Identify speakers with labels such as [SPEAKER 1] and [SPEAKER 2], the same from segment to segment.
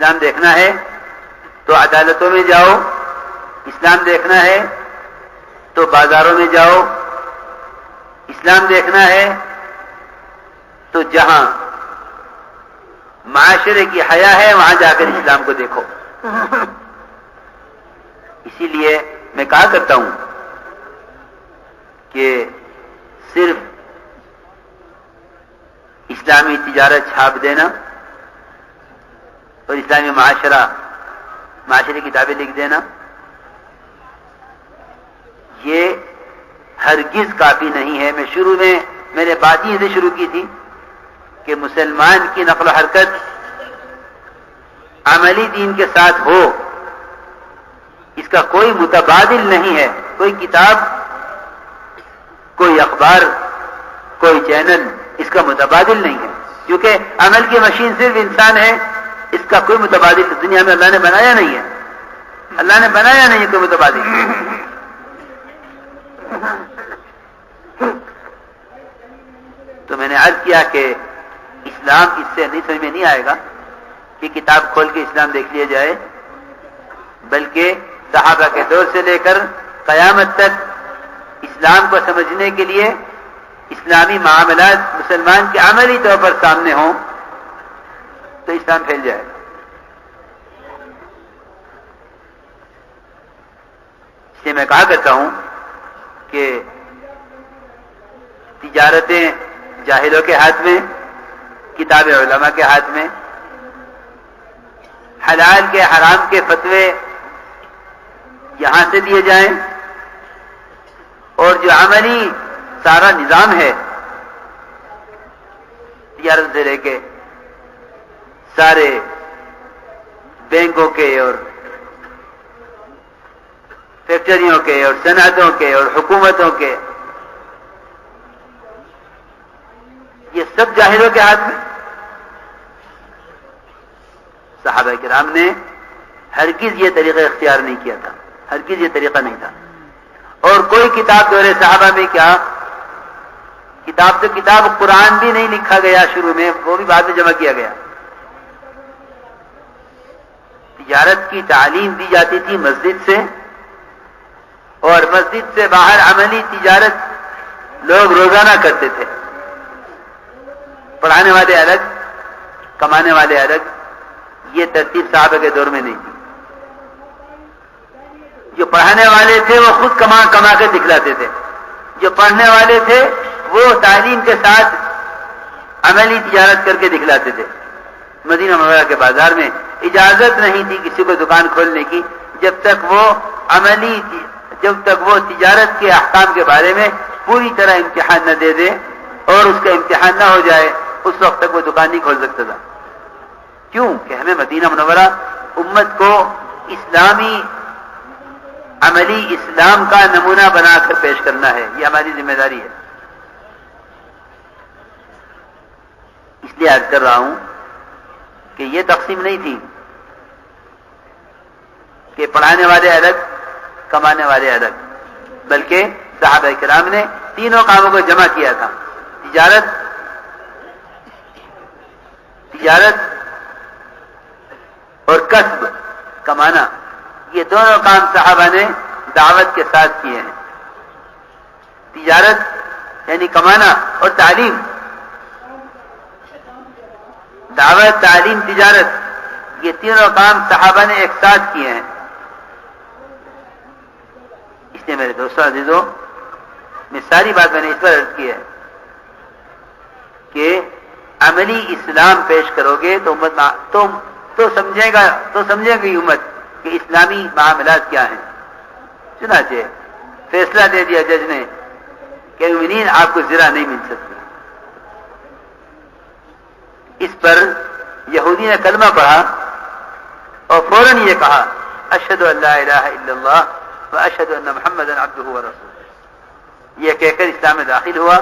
[SPEAKER 1] اسلام دیکھنا ہے تو عدالتوں میں جاؤ، اسلام دیکھنا ہے تو بازاروں میں جاؤ، اسلام دیکھنا ہے تو جہاں معاشرے کی حیا ہے وہاں جا کر اسلام کو دیکھو۔ اسی لیے میں کہا کرتا ہوں کہ صرف اسلامی تجارت چھاپ دینا اور اسلامی معاشرے کتابیں لکھ دینا یہ ہرگز کافی نہیں ہے۔ میں نے بات ہی سے شروع کی تھی کہ مسلمان کی نقل و حرکت عملی دین کے ساتھ ہو، اس کا کوئی متبادل نہیں ہے۔ کوئی کتاب، کوئی اخبار، کوئی چینل اس کا متبادل نہیں ہے، کیونکہ عمل کی مشین صرف انسان ہے، اس کا کوئی متبادل دنیا میں اللہ نے بنایا نہیں ہے۔ اللہ نے بنایا نہیں ہے کوئی متبادل۔ تو میں نے عرض کیا کہ اسلام اس سے نہیں سمجھ میں نہیں آئے گا کہ کتاب کھول کے اسلام دیکھ لیا جائے، بلکہ صحابہ کے دور سے لے کر قیامت تک اسلام کو سمجھنے کے لیے اسلامی معاملات مسلمان کے عملی طور پر سامنے ہوں تو اسلام پھیل جائے گا۔ اس لیے میں کہا کرتا ہوں کہ تجارتیں جاہلوں کے ہاتھ میں، کتاب علماء کے ہاتھ میں، حلال کے حرام کے فتوے یہاں سے دیے جائیں، اور جو عملی سارا نظام ہے تجارت سے لے کے سارے بینکوں کے اور فیکٹریوں کے اور صنعتوں کے اور حکومتوں کے، یہ سب جاہلوں کے ہاتھ میں۔ صحابہ کرام نے ہرگز یہ طریقہ اختیار نہیں کیا تھا، ہرگز یہ طریقہ نہیں تھا۔ اور کوئی کتاب دور صحابہ میں کیا کتاب قرآن بھی نہیں لکھا گیا شروع میں، وہ بھی بعد میں جمع کیا گیا۔ تجارت کی تعلیم دی جاتی تھی مسجد سے، اور مسجد سے باہر عملی تجارت لوگ روزانہ کرتے تھے۔ پڑھانے والے الگ، کمانے والے الگ، یہ ترتیب صحابہ کے دور میں نہیں تھی۔ جو پڑھانے والے تھے وہ خود کما کے دکھلاتے تھے، جو پڑھنے والے تھے وہ تعلیم کے ساتھ عملی تجارت کر کے دکھلاتے تھے۔ مدینہ منورہ کے بازار میں اجازت نہیں تھی کسی کو دکان کھولنے کی جب تک وہ تجارت کے احکام کے بارے میں پوری طرح امتحان نہ دے دے، اور اس کا امتحان نہ ہو جائے اس وقت تک وہ دکان نہیں کھول سکتا تھا۔ کیوں کہ ہمیں مدینہ منورہ امت کو اسلامی عملی اسلام کا نمونہ بنا کر پیش کرنا ہے، یہ ہماری ذمہ داری ہے۔ اس لیے عرض کر رہا ہوں کہ یہ تقسیم نہیں تھی کہ پڑھانے والے الگ، کمانے والے الگ، بلکہ صحابہ کرام نے تینوں کاموں کو جمع کیا تھا۔ تجارت اور کسب، کمانا، یہ دونوں کام صحابہ نے دعوت کے ساتھ کیے ہیں۔ تجارت یعنی کمانا، اور تعلیم، دعوت، تعلیم، تجارت، یہ تینوں کام صحابہ نے ایک ساتھ کیے ہیں۔ اس لیے میرے دوستوں عزیزوں، میں ساری بات میں نے اس پر عرض کی ہے کہ عملی اسلام پیش کرو گے تو امت تو سمجھے گی امت کہ اسلامی معاملات کیا ہیں۔ چنانچہ فیصلہ دے دیا جج نے کہ مومنین آپ کو زرہ نہیں مل سکتی۔ اس پر یہودی نے کلمہ پڑھا اور فوراً یہ کہا اشہد ان لا الہ الا اللہ واشہد ان محمدا عبدہ ورسولہ، یہ کہہ کر اسلام میں داخل ہوا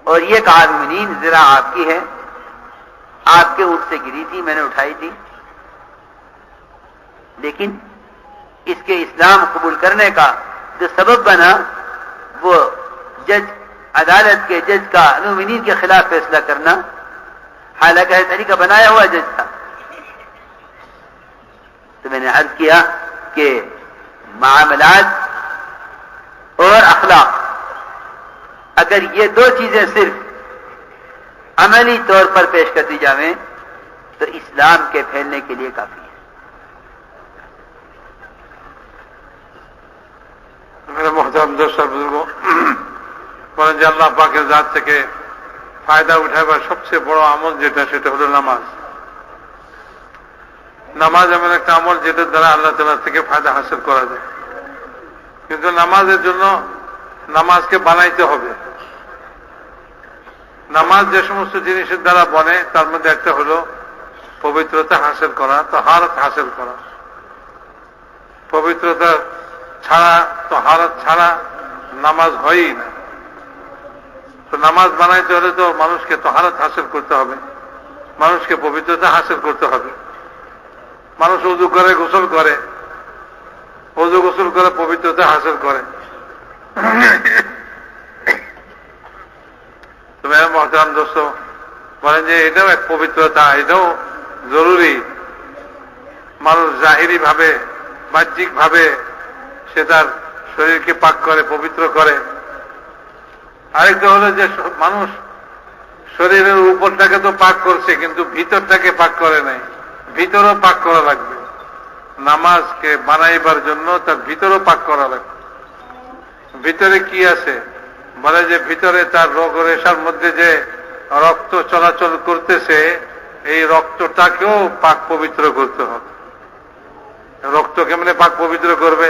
[SPEAKER 1] اور یہ کہا مومنین زرہ آپ کی ہے، آپ کے اونٹ سے گری تھی، میں نے اٹھائی تھی، لیکن اس کے اسلام قبول کرنے کا جو سبب بنا وہ عدالت کے جج کا مومنین کے خلاف فیصلہ کرنا، हालांकि है तरीका बनाया हुआ जज था। तो मैंने अर्ज किया कि मामलात और अखलाक, अगर ये दो चीजें सिर्फ अमली तौर पर पेश कर दी जाएं तो इस्लाम के फैलने के लिए काफी है।
[SPEAKER 2] मेरे मोहतरम दोस्त और बुजुर्गों, বলেন যে আল্লাহ পাকের জাত থেকে ফায়দা উঠাবার সবচেয়ে বড় আমল যেটা, সেটা হলো নামাজ। নামাজ এমন একটা আমল যেটার দ্বারা আল্লাহ তাআলা থেকে ফায়দা হাসিল করা যায়। কিন্তু নামাজের জন্য নামাজকে বানাইতে হবে। নামাজ যে সমস্ত জিনিসের দ্বারা বনে তার মধ্যে একটা হলো পবিত্রতা হাসিল করা, তাহারত হাসিল করা। পবিত্রতা ছাড়া, তাহারত ছাড়া নামাজ হয়ই না। তো নামাজ বানাইতে হলে তো মানুষকে তাহারত হাসিল করতে হবে, মানুষকে পবিত্রতা হাসিল করতে হবে। মানুষ ওযু করে, গোসল করে, ওযু গোসল করে পবিত্রতা হাসিল করে। তো মেরে মহতারাম দোস্ত, বলেন যে এটাও এক পবিত্রতা, এটাও জরুরি। মানুষ জাহিরি ভাবে, বাহ্যিক ভাবে সে তার শরীরকে পাক করে, পবিত্র করে। আরেকটা হলো যে মানুষ শরীরের উপরটাকে তো পাক করছে, কিন্তু ভিতরটাকে পাক করে নাই। ভিতরও পাক করা লাগবে। নামাজকে বানাইবার জন্য তার ভিতরও পাক করা লাগবে। ভিতরে কি আছে? বলে যে ভিতরে তার রোগ রেশার মধ্যে যে রক্ত চলাচল করতেছে, এই রক্তটাকেও পাক পবিত্র করতে হবে। রক্ত কেমনে পাক পবিত্র করবে?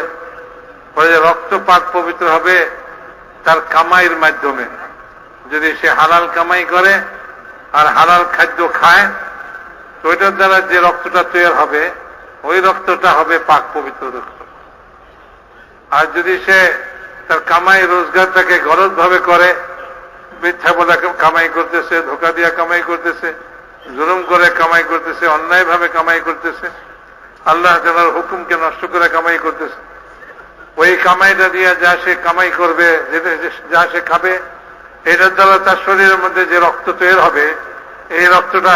[SPEAKER 2] বলে যে রক্ত পাক পবিত্র হবে তার কামাইয়ের মাধ্যমে। যদি সে হালাল কামাই করে আর হালাল খাদ্য খায়, তো ওইটার দ্বারা যে রক্তটা তৈরি হবে, ওই রক্তটা হবে পাক পবিত্র রক্ত। আর যদি সে তার কামাই রোজগারটাকে গলত ভাবে করে, মিথ্যা বলে কামাই করতেছে, ধোকা দিয়া কামাই করতেছে, জুলুম করে কামাই করতেছে, অন্যায় ভাবে কামাই করতেছে, আল্লাহ তাআলার হুকুমকে নষ্ট করে কামাই করতেছে, ওই কামাইটা দিয়ে যা সে কামাই করবে, যা সে খাবে, এটার দ্বারা তার শরীরের মধ্যে যে রক্ত তৈরি হবে, এই রক্তটা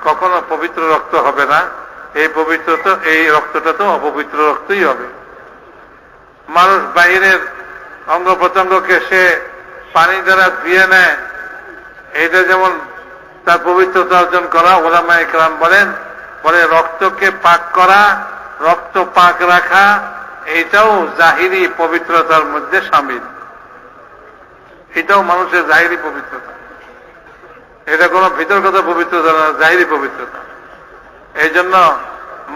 [SPEAKER 2] কখনো পবিত্র রক্ত হবে না। এই রক্তটা তো অপবিত্র রক্তই হবে। মানুষ বাহিরের অঙ্গ প্রত্যঙ্গকে সে পানি দ্বারা ধুয়ে নেয়, এইটা যেমন তার পবিত্রতা অর্জন করা। ওলামায়ে কেরাম বলে রক্তকে পাক করা, রক্ত পাক রাখা, এইটাও জাহিরি পবিত্রতার মধ্যে শামিল। এটাও মানুষের জাহিরি পবিত্রতা। এটা কোনো ভিতরগত পবিত্রতা না, জাহিরি পবিত্রতা। এই জন্য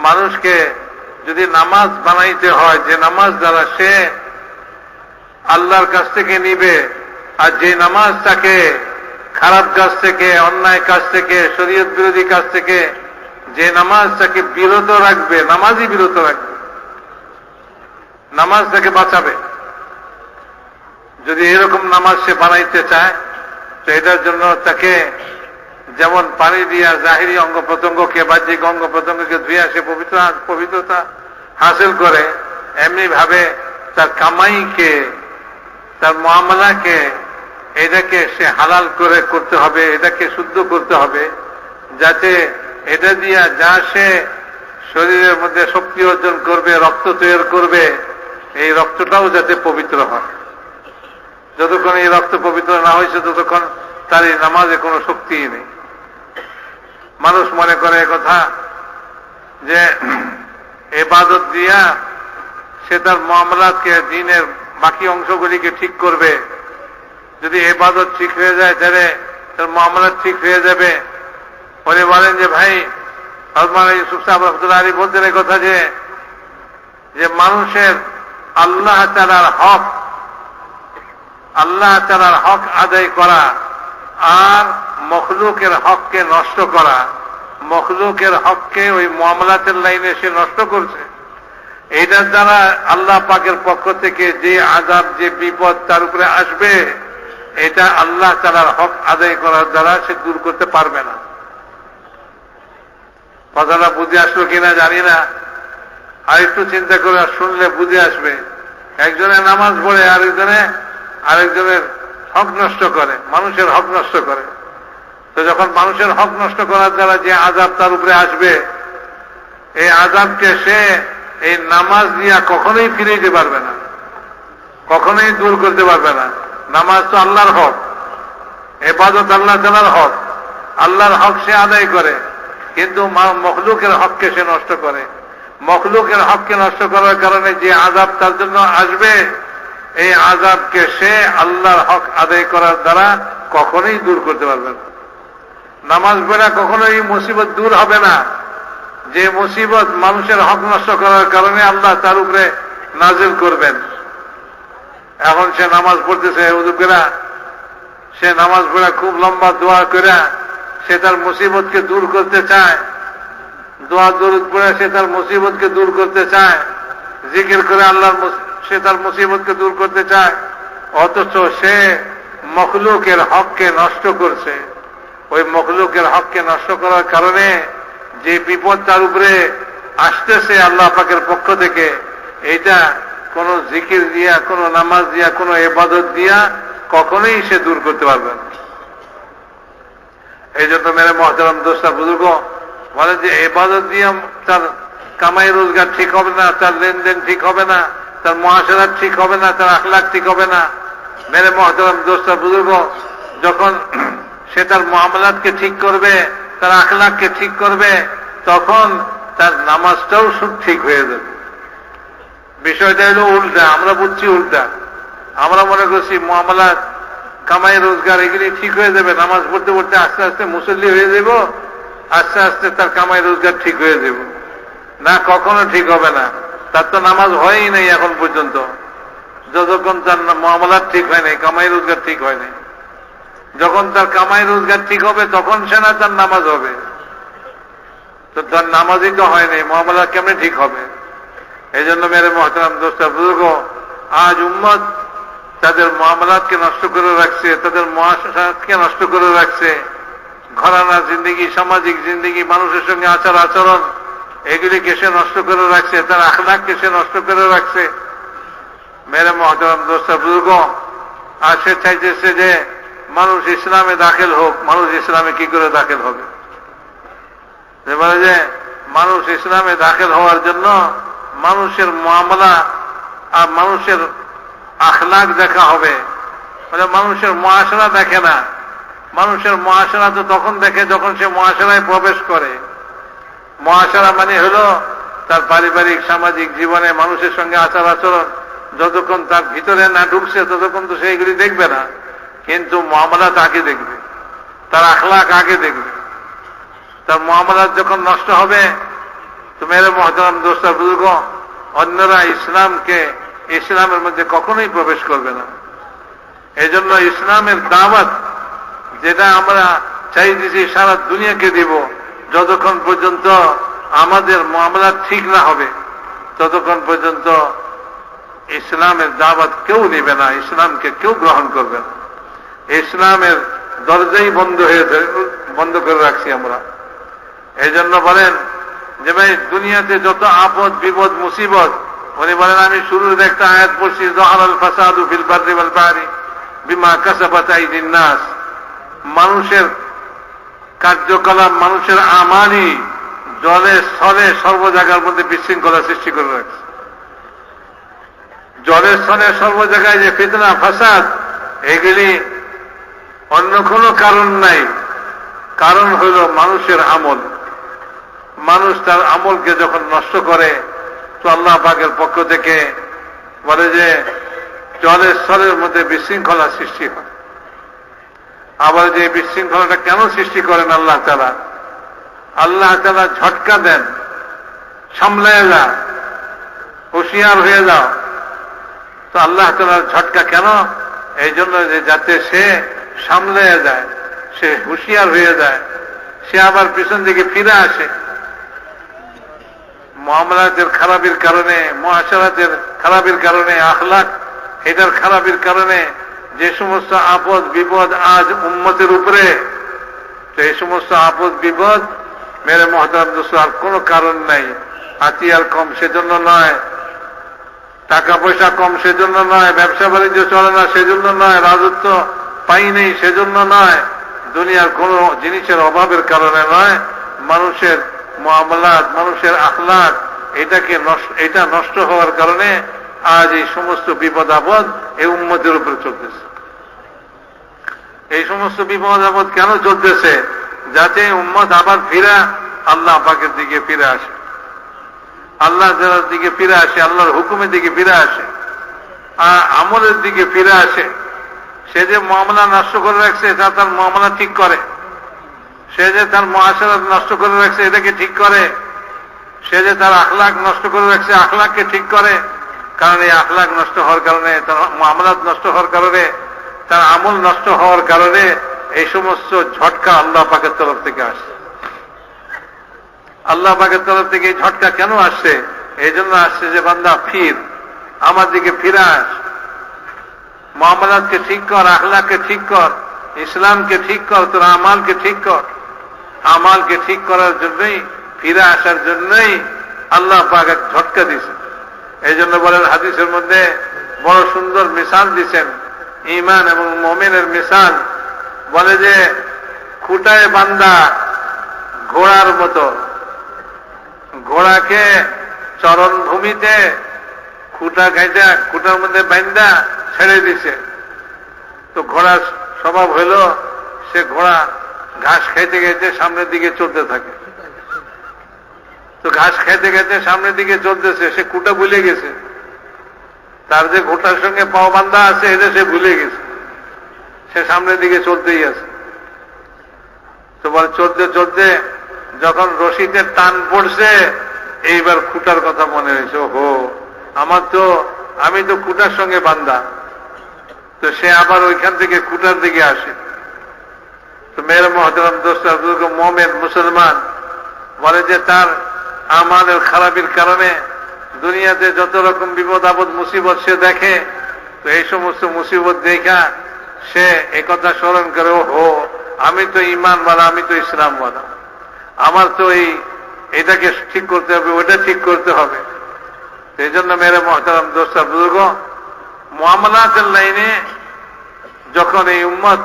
[SPEAKER 2] মানুষকে যদি নামাজ বানাইতে হয়, যে নামাজ দ্বারা সে আল্লাহর কাছ থেকে নিবে, আর যে নামাজ তাকে খারাপ কাজ থেকে, অন্যায় কাজ থেকে, শরীয়ত বিরোধী কাজ থেকে যে নামাজ তাকে বিরত রাখবে, নামাজই বিরত রাখবে, নামাজ তাকে বাঁচাবে। যদি এরকম নামাজ সে বানাইতে চায়, তো এটার জন্য তাকে যেমন পানি দিয়া জাহিরি অঙ্গ প্রত্যঙ্গকে, বাহ্যিক অঙ্গ প্রত্যঙ্গকে ধুয়ে সে পবিত্রতা হাসিল করে, এমনি ভাবে তার কামাইকে, তার মুআমালাকে, এটাকে সে হালাল করে করতে হবে, এটাকে শুদ্ধ করতে হবে, যাতে এটা দিয়া যা সে শরীরের মধ্যে শক্তি অর্জন করবে, রক্ত তৈরি করবে, এই রক্তটাও যাতে পবিত্র হয়। যতক্ষণ এই রক্ত পবিত্র না হয়েছে, ততক্ষণ তার এই নামাজে কোনো শক্তিই নেই। মানুষ মনে করে কথা যে ইবাদত দিয়া সে তার মুআমালাতকে, দ্বীনের বাকি অংশগুলিকে ঠিক করবে। যদি ইবাদত ঠিক হয়ে যায়, তাহলে তার মুআমালাত ঠিক হয়ে যাবে। পরে বলেন যে ভাই হযরত ইউসুফ সাহেব রাহমাতুল্লাহ আলাইহি বলতেন এই কথা যে মানুষের আল্লাহ তাআলার হক আদায় করা আর মখলুকের হককে নষ্ট করা, মখলুকের হককে ওই মুআমালাতের লাইনে সে নষ্ট করছে, এটার দ্বারা আল্লাহ পাকের পক্ষ থেকে যে আযাব, যে বিপদ তার উপরে আসবে, এটা আল্লাহ তাআলার হক আদায় করার দ্বারা সে দূর করতে পারবে না। কথাটা বুঝে আসলো কিনা জানি না, আর একটু চিন্তা করে শুনলে বুঝে আসবে। একজনে নামাজ পড়ে, আরেকজনের হক নষ্ট করে, মানুষের হক নষ্ট করে। তো তো যখন মানুষের হক নষ্ট করার দ্বারা যে আযাব তার উপরে আসবে, এই আযাবকে সে এই নামাজ দিয়া কখনোই ফিরে দিতে পারবে না, কখনোই দূর করতে পারবে না। নামাজ তো আল্লাহর হক, ইবাদত আল্লাহ তাআলার হক, আল্লাহর হক সে আদায় করে, কিন্তু মখলুকের হককে সে নষ্ট করে। মখলুকের হককে নষ্ট করার কারণে যে আযাব তার জন্য আসবে, এই আযাবকে সে আল্লাহর হক আদায় করার দ্বারা কখনোই দূর করতে পারবে না। নামাজ পড়া কখনোই মুসিবত দূর হবে না, যে মুসিবত মানুষের হক নষ্ট করার কারণে আল্লাহ তার উপরে নাজিল করবেন। এখন সে নামাজ পড়তেছে উযু করে, সে নামাজ পড়া খুব লম্বা দোয়া করে সে তার মুসিবতকে দূর করতে চায়, দোয়া দরুদ পড়ে সে তার মুসিবতকে দূর করতে চায়, জিকির করে আল্লাহর সে তার মুসিবতকে দূর করতে চায়, অথচ সে মখলুকের হককে নষ্ট করছে। ওই মখলুকের হককে নষ্ট করার কারণে যে বিপদ তার উপরে আসতেছে আল্লাহ পাকের পক্ষ থেকে, এইটা কোন জিকির দিয়া, কোন নামাজ দিয়া, কোন ইবাদত দিয়া কখনোই সে দূর করতে পারবে না। এই জন্য মেরে মহতারাম দোস্তা বুজুর্গ বলে যে ইবাদত দিয়া তার কামাই রোজগার ঠিক হবে না, তার লেনদেন ঠিক হবে না, তার মুআশারাত ঠিক হবে না, তার আখলাক ঠিক হবে না। মেরে মহতারাম দোস্তা বুজুর্গ যখন সে তার মুআমালাতকে ঠিক করবে, তার আখলাককে ঠিক করবে, তখন তার নামাজটাও ঠিক হয়ে যাবে। বিষয়টা হলো উল্টা, আমরা বুঝছি উল্টা। আমরা মনে করছি মুআমালাত, কামাই রোজগার এগুলি ঠিক হয়ে যাবে, নামাজ পড়তে পড়তে আস্তে আস্তে মুসল্লি হয়ে যাব, আস্তে আস্তে তার কামাই রোজগার ঠিক হয়ে যাব। না, কখনো ঠিক হবে না। তার তো নামাজ হয়ই নাই এখন পর্যন্ত, যতক্ষণ তার মুআমালাত ঠিক হয় নাই, কামাই রোজগার ঠিক হয় নাই। যখন তার কামাই রোজগার ঠিক হবে তখন সে না তার নামাজ হবে। তো তার নামাজই তো হয় নাই, মুআমালাত কেমনে ঠিক হবে? এই জন্য মেরে মহতারাম দোস্ত বুজুর্গ, আজ উম্মত তাদের মুআমালাতকে নষ্ট করে রাখছে, তাদের মুআশারাতকে নষ্ট করে রাখছে। ঘরানা জিন্দেগি, সামাজিক জিন্দেগি, মানুষের সঙ্গে আচার আচরণ, এগুলিকে সে নষ্ট করে রাখছে, তার আখলাককে সে নষ্ট করে রাখছে। মেরে মহতারাম দোস্ত বুজুর্গ, আর সে চাইতেছে যে মানুষ ইসলামে দাখিল হোক। মানুষ ইসলামে কি করে দাখিল হবে? বলে যে মানুষ ইসলামে দাখিল হওয়ার জন্য মানুষের মুআমালা আর মানুষের আখলাক দেখা হবে। মানে মানুষের মুআশারা দেখে না। মানুষের মুআশারা তো তখন দেখে যখন সে মুআশারায় প্রবেশ করে। মুআশারা মানে হলো তার পারিবারিক সামাজিক জীবনে মানুষের সঙ্গে আচার আচরণ, যতক্ষণ তার ভিতরে না ঢুকছে ততক্ষণ তো সেইগুলি দেখবে না, কিন্তু মুআমালাত আগে দেখবে, তার আখলাক আগে দেখবে। তার মুআমালাত যখন নষ্ট হবে, তো মেরে মহতারাম দোস্ত বুজুর্গ, অন্যরা ইসলামের মধ্যে কখনোই প্রবেশ করবে না। এই জন্য ইসলামের দাওয়াত যেটা আমরা চাইতেছি সারা দুনিয়াকে দিব, যতক্ষণ পর্যন্ত আমাদের মুআমালাত ঠিক না হবে ততক্ষণ পর্যন্ত ইসলামের দাওয়াত কেউ নেবে না, ইসলামকে কেউ গ্রহণ করবে না। ইসলামের দরজাই বন্ধ করে রাখছি আমরা। এই জন্য বলেন যে ভাই দুনিয়াতে যত আপদ বিপদ মুসিবত, উনি বলেন আমি শুরুর একটা আয়াত পড়ছি, যাহারাল ফাসাদু ফিল বাররি ওয়াল বাহরি বিমা কাসাবাত আইদিন নাস। মানুষের কার্যকলাপ, মানুষের আমানি জলে স্থলে সর্ব জায়গার মধ্যে বিশৃঙ্খলা সৃষ্টি করে রাখছে। জলে স্থলে সর্ব জায়গায় যে ফিতনা ফাসাদ, এগুলি অন্য কোনো কারণ নাই। কারণ হইল মানুষের আমল। মানুষ তার আমলকে যখন নষ্ট করে, তো আল্লাহ পাকের পক্ষ থেকে বলে যে জলের স্থলের মধ্যে বিশৃঙ্খলা সৃষ্টি হয়। আবার যে বিশৃঙ্খলাটা কেন সৃষ্টি করেন আল্লাহ তাআলা? আল্লাহ তাআলা ঝটকা দেন, সামলায় যা, হুঁশিয়ার হয়ে যাও। তো আল্লাহ তাআলার ঝটকা কেন? এই জন্য যে যাতে সে সামলায় যায়, সে হুঁশিয়ার হয়ে যায়, সে আবার পিছন দিকে ফিরে আসে। মুআমালাতের খারাপির কারণে, মুআশারাতের খারাপির কারণে, আখলাক এটার খারাপির কারণে যে সমস্ত আপদ বিপদ আজ উম্মতের উপরে, তো এই সমস্ত আপদ বিপদ মেরে মহতারাম দোস্ত আর কোনো কারণ নাই। হাতিয়ার কম সেজন্য নয়, টাকা পয়সা কম সেজন্য নয়, ব্যবসা বাণিজ্য চলে না সেজন্য নয়, রাজত্ব পাই নেই সেজন্য নয়, দুনিয়ার কোন জিনিসের অভাবের কারণে নয়, মানুষের মুআমালাত, মানুষের আখলাক এটা নষ্ট হওয়ার কারণে আজ এই সমস্ত বিপদ আপদ এই উম্মতের উপরে চলতেছে। এই সমস্ত বিপদ আপদ কেন চলতেছে? যাতে উম্মত আবার ফিরে আল্লাহ পাকের দিকে ফিরে আসে, আল্লাহ তাআলার দিকে ফিরে আসে, আল্লাহর হুকুমের দিকে ফিরে আসে, আর আমলের দিকে ফিরে আসে। সে যে মুআমালা নষ্ট করে রাখছে তা তার মুআমালা ঠিক করে, সে যে তার মুআশারাত নষ্ট করে রাখছে এটাকে ঠিক করে, সে যে তার আখলাক নষ্ট করে রাখছে আখলাককে ঠিক করে। কারণ এই আখলাক নষ্ট হওয়ার কারণে, তার মুআমালাত নষ্ট হওয়ার কারণে, তার আমল নষ্ট হওয়ার কারণে এই সমস্ত ঝটকা আল্লাহ পাকের তরফ থেকে আসছে। আল্লাহ পাকের তরফ থেকে এই ঝটকা কেন আসছে? এই জন্য আসছে যে বান্দা ফির, আমার দিকে ফিরে আস, মুআমালাতকে ঠিক কর, আখলাককে ঠিক কর, ইসলামকে ঠিক কর, তোর আমালকে ঠিক কর। আমালকে ঠিক করার জন্যই, ফিরে আসার জন্যই আল্লাহ পাক এক ঝটকা দিয়েছেন। এই জন্য বলেন হাদিসের মধ্যে বড় সুন্দর মিসাল দিচ্ছেন ঈমান এবং মুমিনের মিসাল। বলে যে খুঁটায় বান্দা ঘোড়ার মতো, ঘোড়াকে চরণভূমিতে খুঁটা খাইটা খুঁটার মধ্যে বান্দা ছেড়ে দিছে। তো ঘোড়ার স্বভাব হইল সে ঘোড়া ঘাস খাইতে খাইতে সামনের দিকে চলতে থাকে। তো ঘাস খাইতে খাইতে সামনের দিকে চলতেছে, সে খুঁটা ভুলে গেছে, তার যে ঘোড়ার সঙ্গে পাও বান্ধা আছে এটা সে ভুলে গেছে, সে সামনের দিকে চলতেই আছে। তো বলে চলতে চলতে যখন রশিদের টান পড়ছে এইবার খুঁটার কথা মনে হয়েছে, ওহো আমি তো খুঁটার সঙ্গে বান্ধা। তো সে আবার ওইখান থেকে খুঁটার দিকে আসে। তো মেয়ের মহতরম দোস্ত মুমিন মুসলমান বলে যে তার আমালের খারাপের কারণে দুনিয়াতে যত রকম বিপদ আপদ মুসিবত সে দেখে, তো এই সমস্ত মুসিবত দেখা সে একথা স্মরণ করে, ওহো আমি তো ঈমানওয়ালা, আমি তো ইসলামওয়ালা, আমার তো এটাকে ঠিক করতে হবে, ওটা ঠিক করতে হবে। এই জন্য মেরে মহতারাম দোস্ত বুজুর্গ, মুআমালাতের লাইনে যখন এই উম্মত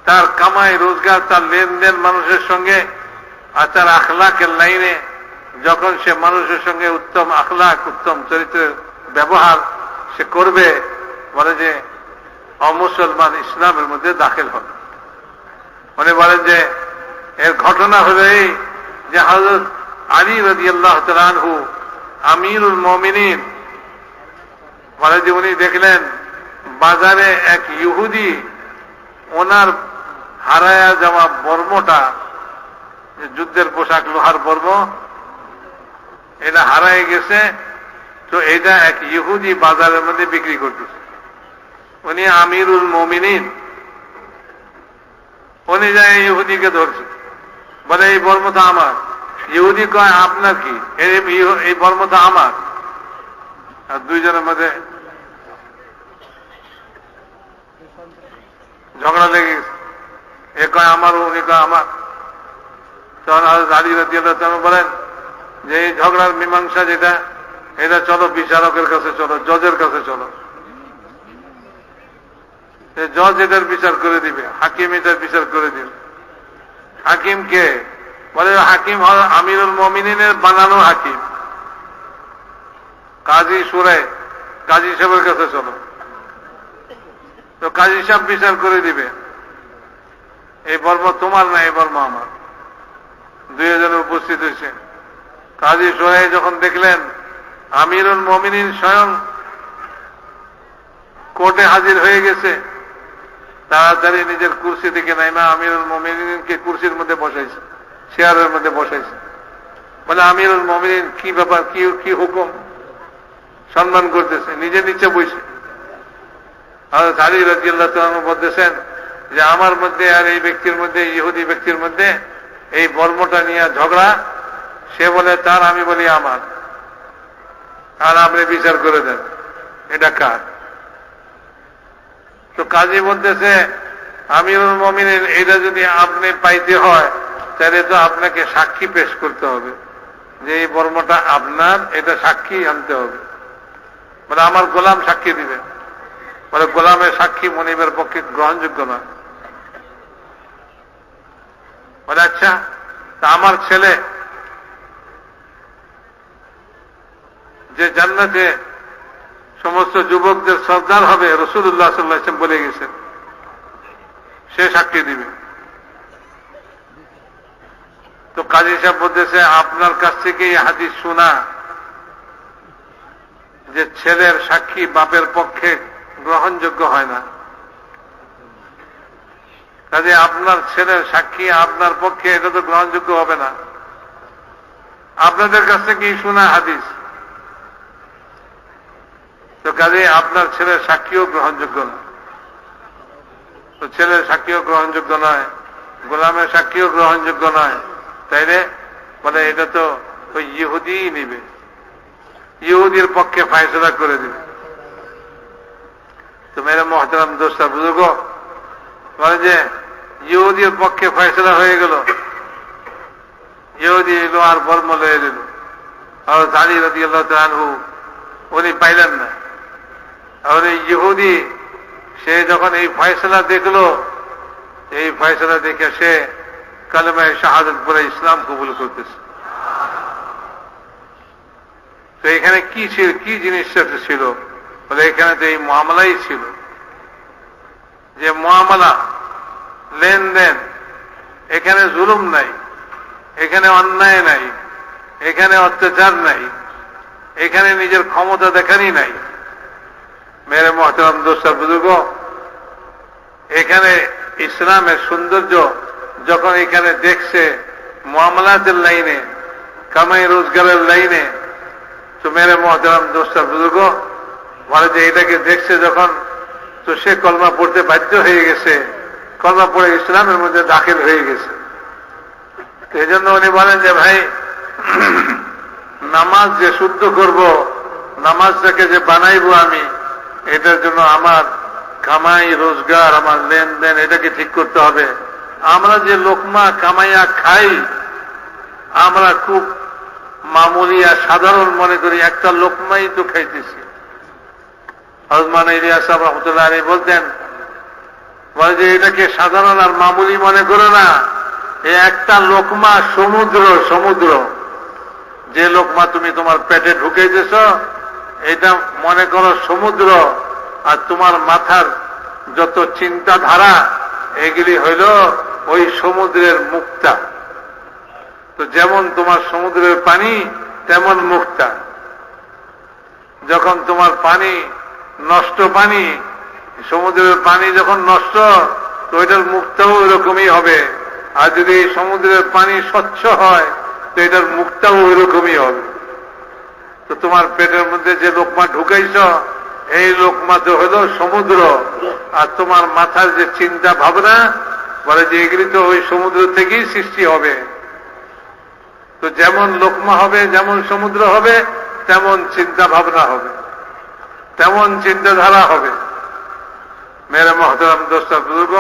[SPEAKER 2] তার কামাই রোজগার, তার লেনদেন মানুষের সঙ্গে, আর তার আখলাকের লাইনে যখন সে মানুষের সঙ্গে উত্তম আখলাক, উত্তম চরিত্রের ব্যবহার সে করবে, বলে যে অমুসলমান ইসলামের মধ্যে দাখিল হবে। মানে বলেন যে এর ঘটনা হলো এই যে হযরত আলী রাদিয়াল্লাহু তাআলা আনহু আমিরুল মুমিনিন, বলে যে উনি দেখলেন বাজারে এক ইহুদি ওনার হারায়া যাওয়া বর্মটা, যুদ্ধের পোশাক, লোহার বর্ম, এটা হারায় গেছে। তো এটা এক ইহুদি বাজারের মধ্যে বিক্রি করতেছে। উনি আমিরুল মুমিনিন, উনি যায় ইহুদিকে ধরছে, বলে এই বর্মটা আমার। ইহুদি কয় আপনার কি? এই বর্মটা আমার। আর দুইজনের মধ্যে ঝগড়া লেগে গেছে, এ কয় আমার, উনি কয় আমার। তখন আলী রাদিয়াল্লাহু তাআলা বলেন যে এই ঝগড়ার মীমাংসা যেটা, এটা চলো বিচারকের কাছে চলো, জজের কাছে চলো, জজ এটার বিচার করে দিবে, হাকিম এটার বিচার করে দিবে। হাকিম কে? বলে হাকিম হল আমিরুল মুমিনিনের বানানো হাকিম, কাজী সুরায়, কাজী সাহেবের কাছে চলো। তো কাজী সাহেব বিচার করে দিবে, এই বর্ম তোমার না, এই বর্ম আমার। দুইজনে উপস্থিত হয়েছে। কাজী সুরায় যখন দেখলেন আমিরুল মুমিনিন স্বয়ং কোর্টে হাজির হয়ে গেছে, তাড়াতাড়ি নিজের কুরসি থেকে নাইমা আমিরুল মুমিনিনকে কুরসির মধ্যে বসাইছে, চেয়ারের মধ্যে বসাইছে। বলে আমিরুল মুমিনিন কি ব্যাপার, কি হুকুম? সম্মান করতেছে, নিজে নিচে বসে। আর আলী রাদিয়াল্লাহু তাআলা বলতেছেন যে আমার মধ্যে আর এই ব্যক্তির মধ্যে, ইহুদি ব্যক্তির মধ্যে এই বর্মটা নিয়ে ঝগড়া। সে বলে তার, আমি বলি আমার। আর আপনি বিচার করে দেন এটা কার? তো কাজী বলতেছে আমিরুল মুমিনিন, এটা যদি আপনি পাইতে হয় তাহলে তো আপনাকে সাক্ষী পেশ করতে হবে যে এই বর্মটা আপনার, এটা সাক্ষী আনতে হবে। মানে আমার গোলাম সাক্ষী দিবে। বলে গোলামের সাক্ষী মনিবের পক্ষে গ্রহণযোগ্য না। বলে আচ্ছা, তা আমার ছেলে যে জান্নাতে সমস্ত যুবকদের সর্দার হবে রাসূলুল্লাহ সাল্লাল্লাহু আলাইহি ওয়াসাল্লাম বলে গেছেন, সে সাক্ষী দিবে। তো কাজী সাহেব বলতেছে, আপনার কাছ থেকে এই হাদিস শোনা যে ছেলের সাক্ষী বাপের পক্ষে গ্রহণযোগ্য হয় না, কাজে আপনার ছেলের সাক্ষী আপনার পক্ষে এটা তো গ্রহণযোগ্য হবে না। আপনাদের কাছ থেকে শোনা হাদিস, তো কাজে আপনার ছেলের সাক্ষীও গ্রহণযোগ্য না। তো ছেলের সাক্ষীও গ্রহণযোগ্য নয়, গোলামের সাক্ষীও গ্রহণযোগ্য নয়, তাইলে বলে এটা তো ওই ইহুদিই নিবে, ইহুদির পক্ষে ফায়সালা করে দিবে। তো মেরে মোহতারাম দোস্তা বুজুর্গ, বলে যে ইহুদির পক্ষে ফয়সলা হয়ে গেল, ইহুদি এলো আর বর্ম লয়ে দিল, আর আলী রাদিয়াল্লাহু তাআলা আনহু উনি পাইলেন না। আর এই ইহুদি সে যখন এই ফয়সলা দেখলো, এই ফয়সলা দেখে সে কালেমায়ে শাহাদাত পড়ে ইসলাম কবুল করতেছে। তো এখানে কি ছিল, কি জিনিসটা ছিল? বলে এখানে তো এই মুআমালাই ছিল, যে মুআমালা লেনদেন, এখানে জুলুম নাই, এখানে অন্যায় নাই, এখানে অত্যাচার নাই, এখানে নিজের ক্ষমতা দেখানি নাই। মেরে মোহতারাম দোস্ত বুজুর্গ, এখানে ইসলামের সৌন্দর্য যখন এখানে দেখছে মুআমালাতের লাইনে, কামাই রোজগারের লাইনে, তো মেরে মোহতারাম দোস্ত বুজুর্গ বলে যে এটাকে দেখছে যখন, তো সে কলমা পড়তে বাধ্য হয়ে গেছে, কলমা পড়ে ইসলামের মধ্যে দাখিল হয়ে গেছে। তো এই জন্য উনি বলেন যে ভাই, নামাজ যে শুদ্ধ করব, নামাজটাকে যে বানাইবো আমি, এটার জন্য আমার কামাই রোজগার, আমার লেনদেন, এটাকে ঠিক করতে হবে। আমরা যে লোকমা কামাইয়া খাই, আমরা খুব মামুলি আর সাধারণ মনে করি, একটা লোকমাই তো খাইতেছি। হযরত ইলিয়াস সাহেব রাহমাতুল্লাহ আলাইহি বলতেন, বলে যে এটাকে সাধারণ আর মামুলি মনে করো না, এই একটা লোকমা সমুদ্র, সমুদ্র। যে লোকমা তুমি তোমার পেটে ঢুকাইতেছ, এটা মনে করো সমুদ্র, আর তোমার মাথার যত চিন্তাধারা এগুলি হইল ওই সমুদ্রের মুক্তা। তো যেমন তোমার সমুদ্রের পানি তেমন মুক্তা। যখন তোমার পানি নষ্ট, পানি সমুদ্রের পানি যখন নষ্ট, তো এটার মুক্তাও ওইরকমই হবে। আর যদি সমুদ্রের পানি স্বচ্ছ হয়, তো এটার মুক্তাও ওইরকমই হবে। তো তোমার পেটের মধ্যে যে লোকমা ঢুকাইছ, এই লোকমা তো হইল সমুদ্র, আর তোমার মাথার যে চিন্তা ভাবনা, বলে যে এগুলি তো ওই সমুদ্র থেকেই সৃষ্টি হবে। তো যেমন লোকমা হবে, যেমন সমুদ্র হবে, তেমন চিন্তা ভাবনা হবে, তেমন চিন্তাধারা হবে। মেরে মোহতারাম দোস্ত বুজুর্গ,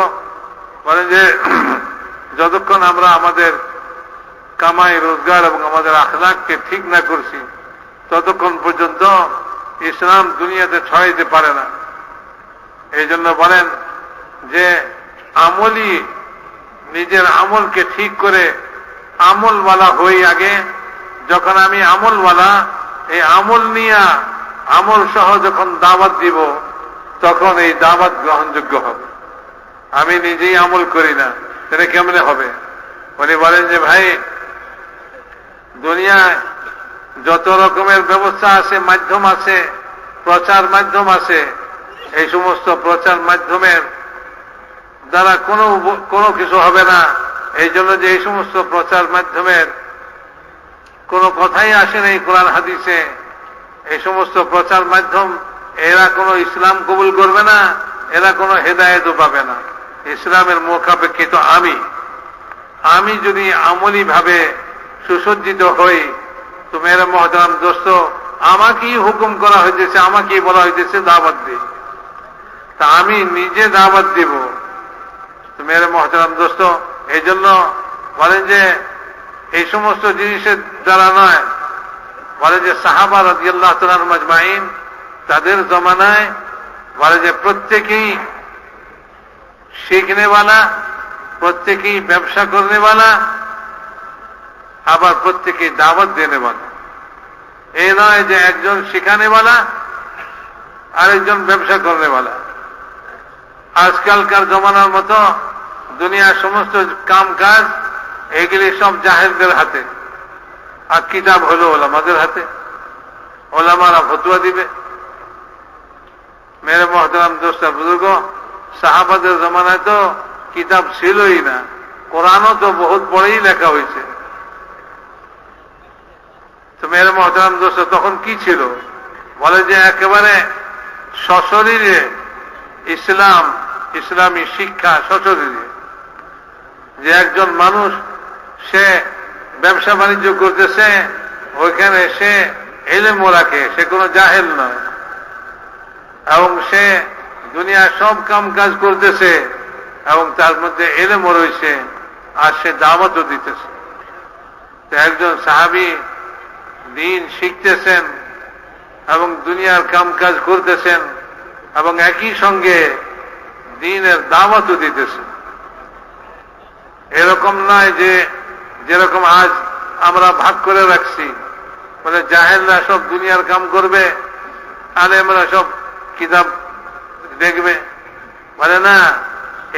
[SPEAKER 2] বলে যে যতক্ষণ আমরা আমাদের কামাই রোজগার এবং আমাদের আখলাককে ঠিক না করছি, ততক্ষণ পর্যন্ত ইসলাম দুনিয়াতে ছড়াইতে পারে না। এই জন্য বলেন যে আমলি, নিজের আমলকে ঠিক করে আমলওয়ালা হই আগে। যখন আমি আমলওয়ালা, এই আমল নিয়ে, আমল সহ যখন দাওয়াত দিব, তখন এই দাওয়াত গ্রহণযোগ্য হবে। আমি নিজেই আমল করি না, সেটা কেমনে হবে? উনি বলেন যে ভাই, দুনিয়ায় যত রকমের ব্যবস্থা আছে, মাধ্যম আছে, প্রচার মাধ্যম আছে, এই সমস্ত প্রচার মাধ্যমের দ্বারা কোনো কিছু হবে না। এই জন্য যে এই সমস্ত প্রচার মাধ্যমের কোনো কথাই আসে নাই কোরআন হাদিসে, এই সমস্ত প্রচার মাধ্যম এরা কোনো ইসলাম কবুল করবে না, এরা কোনো হেদায়েতও পাবে না। ইসলামের মোকাপেক্ষিত আমি যদি আমলি ভাবে সুসজ্জিত হই, তো মেরে মহতারাম দোস্ত, আমাকেই হুকুম করা হইতেছে, আমাকেই বলা হইতেছে দাওয়াত দিই, তা আমি নিজে দাওয়াত দিব। তো মেরে মহতারাম দোস্ত, এই জন্য বলেন যে এই সমস্ত জিনিসের দ্বারা নয়, বলে যে সাহাবা রাদিয়াল্লাহু তাআলা আনহুম আজমাইন, তাদের জমানায় বলে যে প্রত্যেকেই শিখনেওয়ালা প্রত্যেকেই ব্যবসা করনেওয়ালা, আবার প্রত্যেকেই দাওয়াত দেনেওয়ালা। এই নয় যে একজন শিখানেওয়ালা আর একজন ব্যবসা করনেওয়ালা। আজকালকার জমানার মতো দুনিয়ার সমস্ত কাম কাজ এগুলি সব জাহেলদের হাতে, আর কিতাব হলো ওলামাদের হাতে। ওলামারা ফতুয়া দিবে। মেরে মোহতারাম দোস্ত বুজুর্গ, সাহাবাদের জমানায় তো কিতাব ছিলই না, কোরআনও তো বহুত পরেই লেখা হয়েছে। তো মেরে মোহতারাম দোস্ত তখন কি ছিল? বলে যে একেবারে সশরীরে ইসলাম, ইসলামী শিক্ষা সশরীরে। যে একজন মানুষ সে ব্যবসা বাণিজ্য করতেছে, ওইখানে সে ইলমও রাখে, সে কোনো জাহেল নয়, এবং সে দুনিয়ার সব কাম কাজ করতেছে এবং তার মধ্যে ইলমও রয়েছে, আর সে দাওয়াতও দিতেছে। তো একজন সাহাবী দ্বীন শিখতেছেন এবং দুনিয়ার কাম কাজ করতেছেন এবং একই সঙ্গে দ্বীনের দাওয়াতও দিতেছেন। এরকম নয় যে যেরকম আজ আমরা ভাগ করে রাখছি, বলে জাহেলরা সব দুনিয়ার কাম করবে, আলেমরা সব কিতাব দেখবে। বলে না,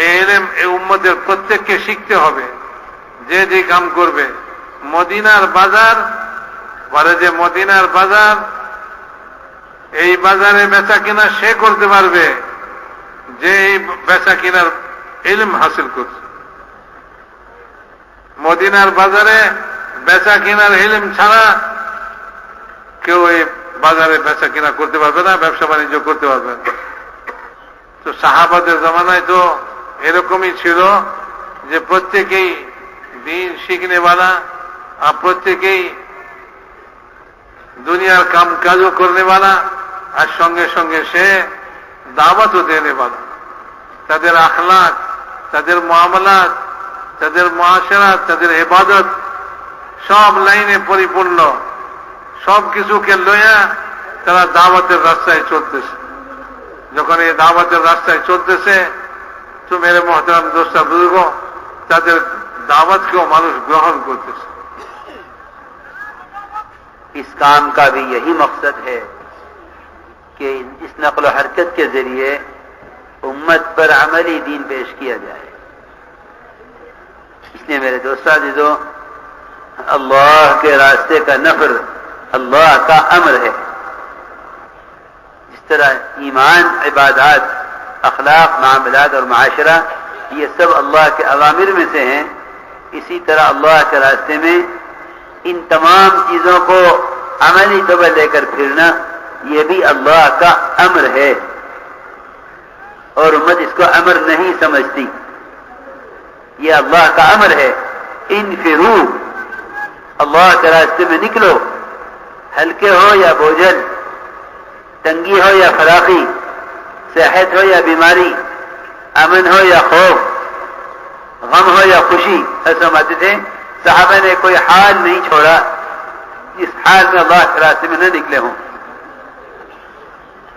[SPEAKER 2] এই ইলম এই উম্মতের প্রত্যেককে শিখতে হবে। যে যে কাম করবে, মদিনার বাজার, বলে যে মদিনার বাজার, এই বাজারে বেচা কিনা সে করতে পারবে যে এই বেচা কিনার ইলম হাসিল করছে। মদিনার বাজারে বেচা কিনার ইলম ছাড়া কেউ এই বাজারে বেচা কিনা করতে পারবে না, ব্যবসা বাণিজ্য করতে পারবে না। তো সাহাবাদের জামানায় তো এরকমই ছিল যে প্রত্যেকেই দ্বীন শিখনেওয়ালা, আর প্রত্যেকেই দুনিয়ার কাম কাজও করনেওয়ালা, আর সঙ্গে সঙ্গে সে দাওয়াতও দেনেওয়ালা। তাদের আখলাক, তাদের মুআমালাত, তাদের মুআশারাত, তাদের ইবাদত সব লাইনে পরিপূর্ণ। সব কিছুকে লইয়া তারা দাওয়াতের রাস্তায় চলতেছে। যখন এই দাওয়াতের রাস্তায় চলতেছে, তো মেরে মোহতারাম দোস্তা বুজুর্গ, তাদের দাওয়াতকেও মানুষ গ্রহণ করতেছে।
[SPEAKER 1] इस काम का भी यही मकसद है कि इस नक़्ल व हरकत के जरिए उम्मत पर अमली दीन पेश किया जाए। इसलिए मेरे दोस्तों अज़ीज़ों, अल्लाह के रास्ते का नफ़र अल्लाह का अमर है। जिस तरह ईमान, इबादत, अखलाक, मामलात और माशरा ये सब अल्लाह के अवामिर में से हैं, इसी तरह अल्लाह के रास्ते में इन तमाम चीजों को अमली तौर पर लेकर फिरना ये भी अल्लाह का अमर है, और उम्मत इसको अमर नहीं समझती। ये अल्लाह का अमर है। इनफिरू, अल्लाह के रास्ते में निकलो, हल्के हो या बोझल, तंगी हो या फराखी, सेहत हो या बीमारी, अमन हो या खौफ, गम हो या खुशी। ऐसा मानते थे साहबा ने कोई हाल नहीं छोड़ा जिस हाल में अल्लाह के रास्ते में न निकले हों।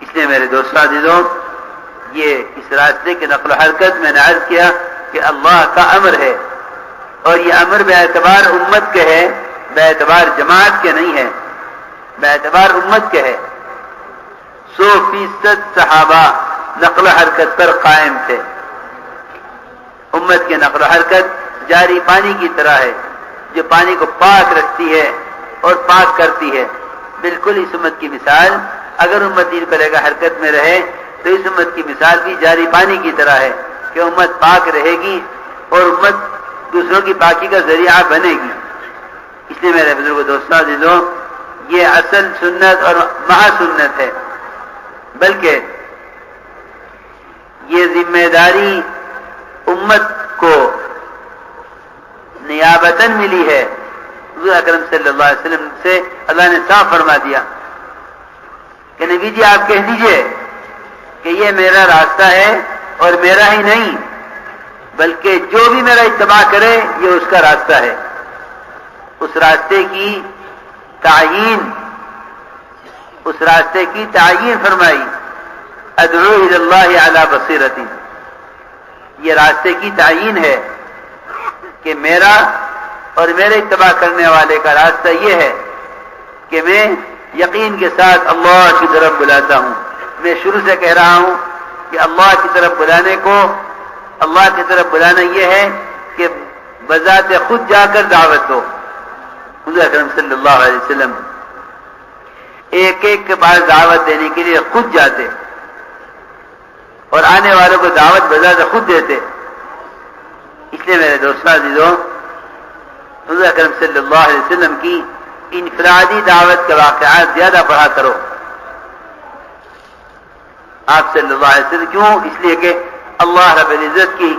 [SPEAKER 1] इसलिए मेरे दोस्तों अज़ीज़ों, ये इस रास्ते की नक़्ल हरकत मैंने अर्ज किया कि अल्लाह का अमर है, और ये अमर बेएतबार उम्मत के है, बेएतबार जमात के नहीं है, बेएतबार उम्मत के है। 100% सहाबा नक़्ल हरकत पर कायम थे। उम्मत की नक़्ल हरकत जारी पानी की तरह है, जो पानी को पाक रखती है और पाक करती है। बिल्कुल इस उम्मत की मिसाल, अगर उम्मत दीन पर लेकर हरकत में रहे तो इस उम्मत की मिसाल भी जारी पानी की तरह है कि उम्मत पाक रहेगी और उम्मत दूसरों की पाकी का जरिया बनेगी। इसलिए मेरे बुजुर्ग दोस्तों अज़ीज़ों, ये असल सुन्नत और महासुन्नत है, बल्कि ये जिम्मेदारी उम्मत को नियाबतन मिली है। हुज़ूर अकरम सल्लल्लाहु अलैहि वसल्लम से अल्लाह ने साफ फरमा दिया कि नबी जी आप कह दीजिए कि ये मेरा रास्ता है, और मेरा ही नहीं बल्कि जो भी मेरा इत्तबा करे ये उसका रास्ता है। उस रास्ते की तायीन फरमाई, अदऊ इलल्लाहि अला बसीरतिन। ये रास्ते की तायीन है کہ میرا اور میرے اتباع کرنے والے کا راستہ یہ ہے کہ میں یقین کے ساتھ اللہ کی طرف بلاتا ہوں. میں شروع سے کہہ رہا ہوں کہ اللہ کی طرف بلانے کو، اللہ کی طرف بلانا یہ ہے کہ بذات خود جا کر دعوت دو. حضور اکرم صلی اللہ علیہ وسلم ایک ایک کے پاس دعوت دینے کے لیے خود جاتے اور آنے والوں کو دعوت بذات خود دیتے. اس لیے میرے دوستوں عزیزوں، حضور اکرم صلی اللہ علیہ وسلم کی انفرادی دعوت کے واقعات زیادہ پڑھا کرو. آپ صلی اللہ علیہ وسلم کیوں؟ اس لیے کہ اللہ رب العزت کی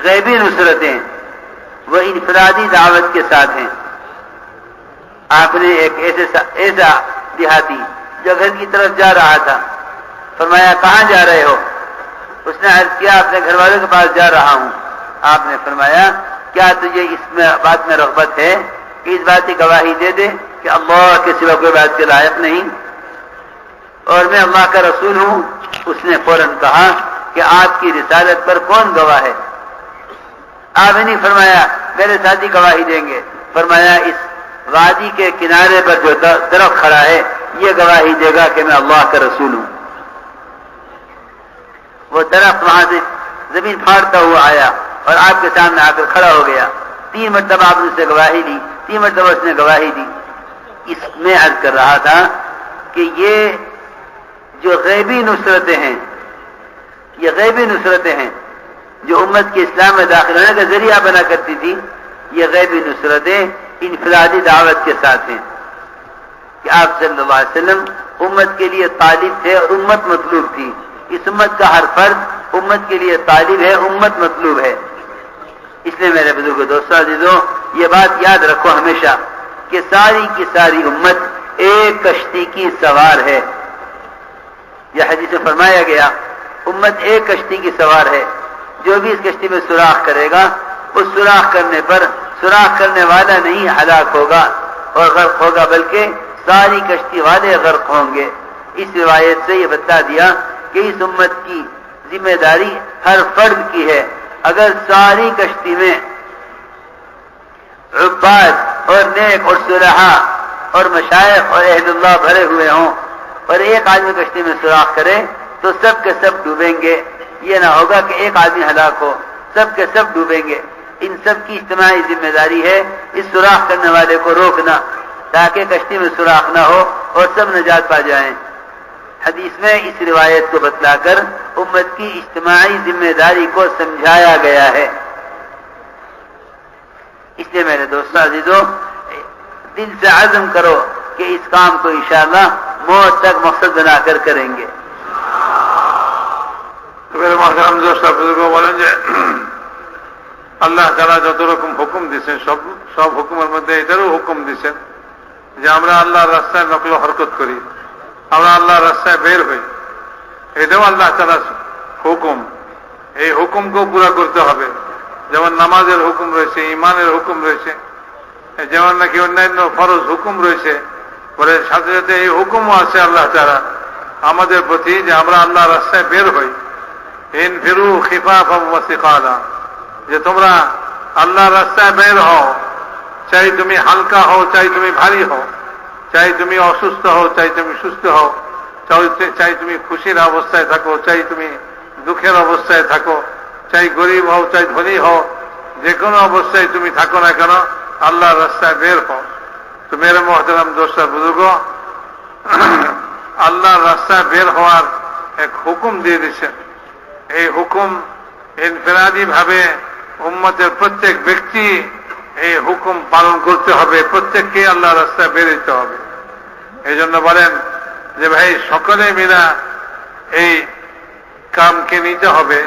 [SPEAKER 1] غیبی نصرتیں وہ انفرادی دعوت کے ساتھ ہیں. آپ نے ایک ایسا دیہاتی جو گھر کی طرف جا رہا تھا، فرمایا کہاں جا رہے ہو؟ اس نے عرض کیا اپنے گھر والوں کے پاس جا رہا ہوں. آپ نے فرمایا کیا تجھے اس میں بات میں رغبت ہے کہ اس بات کی گواہی دے دے کہ اللہ کے سوا کوئی بات کے لائق نہیں اور میں اللہ کا رسول ہوں؟ اس نے فوراً کہا کہ آپ کی رسالت پر کون گواہ ہے؟ آپ نے نہیں فرمایا میرے ساتھی گواہی دیں گے، فرمایا اس وادی کے کنارے پر جو درخت کھڑا ہے یہ گواہی دے گا کہ میں اللہ کا رسول ہوں. وہ درخت وہاں سے زمین پھاڑتا ہوا آیا اور آپ کے سامنے آ کر کھڑا ہو گیا. 3 مرتبہ آپ نے اس سے گواہی لی، 3 مرتبہ اس نے گواہی دی. اس میں عرض کر رہا تھا کہ یہ جو غیبی نصرتیں ہیں، یہ غیبی نصرتیں ہیں جو امت کے اسلام میں داخل ہونے کا ذریعہ بنا کرتی تھی، یہ غیبی نصرتیں انفرادی دعوت کے ساتھ ہیں کہ آپ صلی اللہ علیہ وسلم امت کے لیے طالب تھے اور امت مطلوب تھی. اس امت کا ہر فرد امت کے لیے طالب ہے، امت مطلوب ہے. اس لیے میرے بزرگ دوستوں عزیزوں، یہ بات یاد رکھو ہمیشہ کہ ساری کی ساری امت ایک کشتی کی سوار ہے. یہ حدیث میں فرمایا گیا امت ایک کشتی کی سوار ہے. جو بھی اس کشتی میں سوراخ کرے گا، اس سوراخ کرنے پر سوراخ کرنے والا نہیں ہلاک ہوگا اور غرق ہوگا، بلکہ ساری کشتی والے غرق ہوں گے. اس روایت سے یہ بتا دیا کہ اس امت کی ذمہ داری ہر فرد کی ہے. اگر ساری کشتی میں عباد اور نیک اور صلحاء اور مشائخ اور اہل اللہ بھرے ہوئے ہوں اور ایک آدمی کشتی میں سوراخ کرے تو سب کے سب ڈوبیں گے. یہ نہ ہوگا کہ ایک آدمی ہلاک ہو، سب کے سب ڈوبیں گے. ان سب کی اجتماعی ذمہ داری ہے اس سوراخ کرنے والے کو روکنا تاکہ کشتی میں سوراخ نہ ہو اور سب نجات پا جائیں. حدیث میں اس روایت کو بتلا کر امت کی اجتماعی ذمہ داری کو سمجھایا گیا ہے. اس لیے میرے دوستوں عزیزوں، دل سے عزم کرو کہ اس کام کو انشاءاللہ موت تک مقصد بنا کر کریں گے.
[SPEAKER 2] تو میرے محترم دوست بزرگوں বলেন যে আল্লাহ তাআলা যত রকম হুকুম দিয়েছেন সব হুকুমের মধ্যে এটারও হুকুম দিয়েছেন যে আমরা আল্লাহর রাস্তায় নকল হরকত করি, আমরা আল্লাহর রাস্তায় বের হই। এটাও আল্লাহ তাআলার হুকুম। এই হুকুমকেও পুরা করতে হবে। যেমন নামাজের হুকুম রয়েছে, ইমানের হুকুম রয়েছে, যেমন নাকি অন্যান্য ফরজ হুকুম রয়েছে, পরে সাথে সাথে এই হুকুমও আছে আল্লাহ তাআলা আমাদের প্রতি যে আমরা আল্লাহর রাস্তায় বের হই। ইনফিরু খিফাফাম ওয়া সিকালা, যে তোমরা আল্লাহর রাস্তায় বের হও, চাই তুমি হালকা হও, চাই তুমি ভারী হও, চাই তুমি অসুস্থ হও, চাই তুমি সুস্থ হও, চাই তুমি খুশির অবস্থায় থাকো, চাই তুমি দুঃখের অবস্থায় থাকো, চাই গরিব হও, চাই ধনী হও, যে কোনো অবস্থায় তুমি থাকো না কেন আল্লাহর রাস্তায় বের হও। তো মেরে মোহতারাম দোস্ত বুজুর্গ, আল্লাহর রাস্তায় বের হওয়ার এক হুকুম দিয়ে দিচ্ছেন। এই হুকুম ইনফিরাদি ভাবে উম্মতের প্রত্যেক ব্যক্তি এই হুকুম পালন করতে হবে, প্রত্যেককে আল্লাহর রাস্তায় বের হতে হবে। এই জন্য বলেন যে ভাই সকলে মিলা এই কামকে নিতে হবে।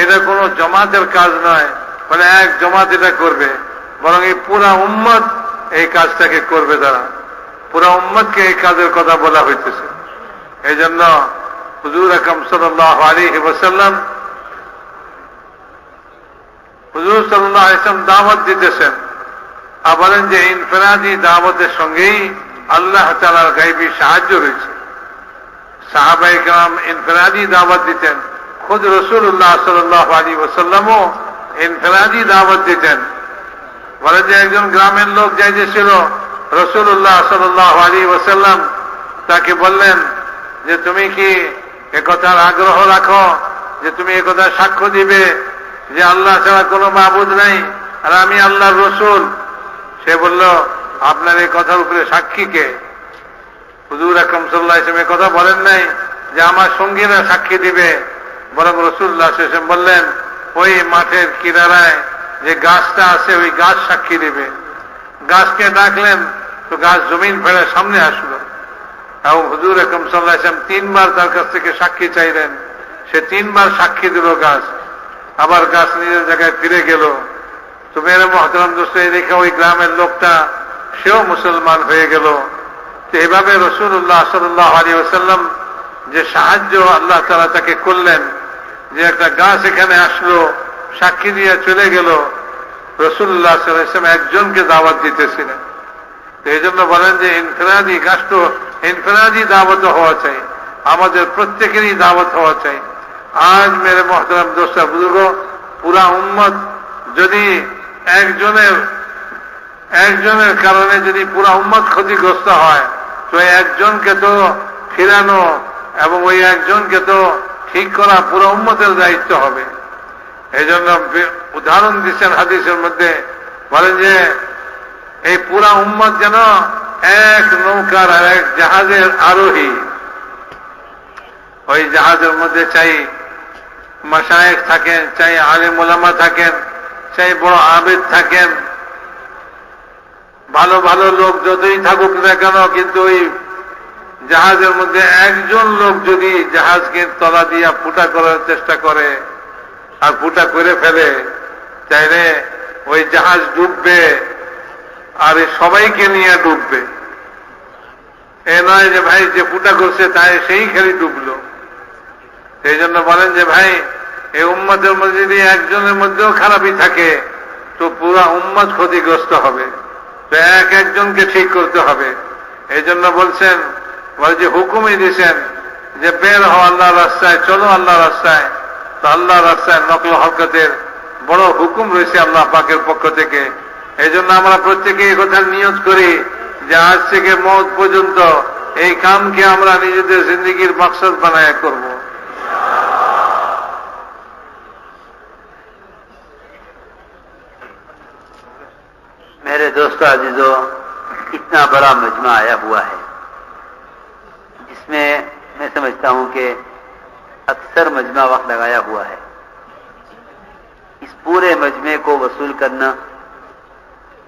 [SPEAKER 2] এটা কোনো জমাতের কাজ নয়, মানে এক জমাত এটা করবে, বরং এই পুরা উম্মত এই কাজটাকে করবে। তারা পুরা উম্মতকে এই কাজের কথা বলা হইতেছে। এই জন্য হুজুর আকরাম সাল্লাল্লাহু আলাইহি ওয়াসাল্লাম হুজুর সাল্লাল্লাহু আলাইহি ওয়াসাল্লাম দাওয়াত দিতেছেন। আর বলেন যে ইনফিরাদি দাওয়াতের সঙ্গেই আল্লাহ তাআলার গায়বী সাহায্য রয়েছে। সাহাবায়ে কেরাম ইনফিরাদি দাওয়াত দিতেন, খুদ রাসূলুল্লাহ সাল্লাল্লাহু আলাইহি ওয়াসাল্লামও ইনফিরাদি দাওয়াত দিতেন। বলে যে একজন গ্রামের লোক যাইতেছিল, রাসূলুল্লাহ সাল্লাল্লাহু আলাইহি ওয়াসাল্লাম তাকে বললেন যে তুমি কি একথার আগ্রহ রাখো, যে তুমি একথা সাক্ষ্য দিবে যে আল্লাহ ছাড়া কোনো মাবুদ নাই আর আমি আল্লাহর রসুল? সে বলল, আপনার এই কথার উপরে সাক্ষী কে? হুজুর আকরাম সাল্লাল্লাহু আলাইহি ওয়াসাল্লাম কথা বলেন নাই যে আমার সঙ্গীরা সাক্ষী দিবে, বরং রাসূলুল্লাহ সাল্লাল্লাহু আলাইহি ওয়াসাল্লাম বললেন ওই মাঠের কিনারায় যে গাছটা আছে ওই গাছ সাক্ষী দিবে। গাছকে ডাকলেন তো গাছ জমিন ফেলে সামনে আসলো, এবং হুজুর আকরাম সাল্লাল্লাহু আলাইহি ওয়াসাল্লাম 3 বার তার কাছ থেকে সাক্ষী চাইলেন। সে 3 বার সাক্ষী দিল গাছ, আবার গাছ নিজের জায়গায় ফিরে গেল। তো মেরে মুহতারাম দোস্ত, দেখে ওই গ্রামের লোকটা সেও মুসলমান হয়ে গেল। তো এভাবে রাসূলুল্লাহ সাল্লাল্লাহু আলাইহি ওয়াসাল্লাম যে সাহায্য আল্লাহ তাআলা তাকে করলেন, যে একটা গাছ এখানে আসলো সাক্ষী দিয়ে চলে গেল, রাসূলুল্লাহ সাল্লাল্লাহু আলাইহি ওয়াসাল্লাম একজনকে দাওয়াত দিতেছিলেন। তো এই জন্য বলেন যে ইনফিরাদি গাছ তো ইনফিরাদি দাওয়াত হওয়া চাই, আমাদের প্রত্যেকেরই দাওয়াত হওয়া চাই। আজ মেরে মুহতারাম দোস্ত বুজুর্গ, পুরা উম্মত যদি একজনের কারণে যদি পুরা উম্মত ক্ষতিগ্রস্ত হয়, তো একজনকে তো ফিরানো এবং ওই একজনকে তো ঠিক করা পুরো উম্মতের দায়িত্ব হবে। এই জন্য উদাহরণ দিচ্ছেন হাদিসের মধ্যে, বলেন যে এই পুরা উম্মত যেন এক নৌকার আর এক জাহাজের আরোহী। ওই জাহাজের মধ্যে চাই মাশায়েখ থাকেন, চাই আলেম ওলামা থাকেন, চাই বড় আবেদ থাকেন, ভালো ভালো লোক যতই থাকুক না কেন, কিন্তু ওই জাহাজের মধ্যে একজন লোক যদি জাহাজকে তলা দিয়া ফুটা করার চেষ্টা করে আর ফুটা করে ফেলে, তাইলে ওই জাহাজ ডুববে আর সবাইকে নিয়ে ডুববে। এ নয় যে ভাই যে ফুটা করছে তাই সেই খালি ডুবলো। এই জন্য বলেন যে ভাই এই উম্মতের মধ্যে যদি একজনের মধ্যেও খারাপই থাকে তো পুরা উম্মত ক্ষতিগ্রস্ত হবে। তো একজনকে ঠিক করতে হবে। এই জন্য বলছেন, বলে যে হুকুমই দিয়েছেন যে বের হও আল্লাহর রাস্তায়, চলো আল্লাহর রাস্তায়। তো আল্লাহর রাস্তায় নকল হরকতের বড় হুকুম রয়েছে আল্লাহ পাকের পক্ষ থেকে। এই জন্য আমরা প্রত্যেকে এই কথা নিয়ত করি যে আজ থেকে মওত পর্যন্ত এই কামকে আমরা নিজেদের জিন্দগির মাকসাদ বানায় করব।
[SPEAKER 1] मेरे दोस्तों अजीजों, इतना बड़ा मजमा आया हुआ है जिसमें मैं समझता हूं कि अक्सर मजमा वक्त लगाया हुआ है। इस पूरे मजमे को वसूल करना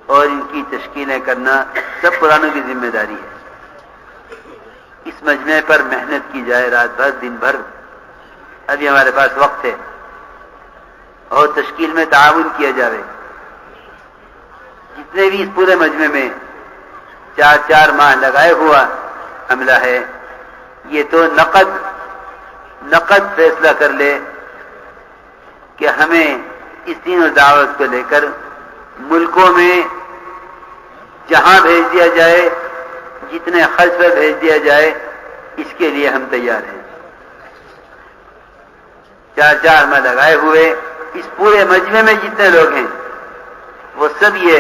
[SPEAKER 1] और इनकी तश्कीलें करना सब पुरानों की जिम्मेदारी है। इस मजमे पर मेहनत की जाए, रात भर दिन भर। अभी हमारे पास वक्त है और तश्कील में ताउन किया जाए। जितने भी इस पूरे मजमे में 4-4 माह लगाए हुआ अमला है, ये तो नकद फैसला कर ले कि हमें इस दीन और दावत को लेकर मुल्कों में जहां भेज दिया जाए, जितने खर्च पर भेज दिया जाए, इसके लिए हम तैयार हैं। 4-4 माह लगाए हुए इस पूरे मजमे में जितने लोग हैं वो सब ये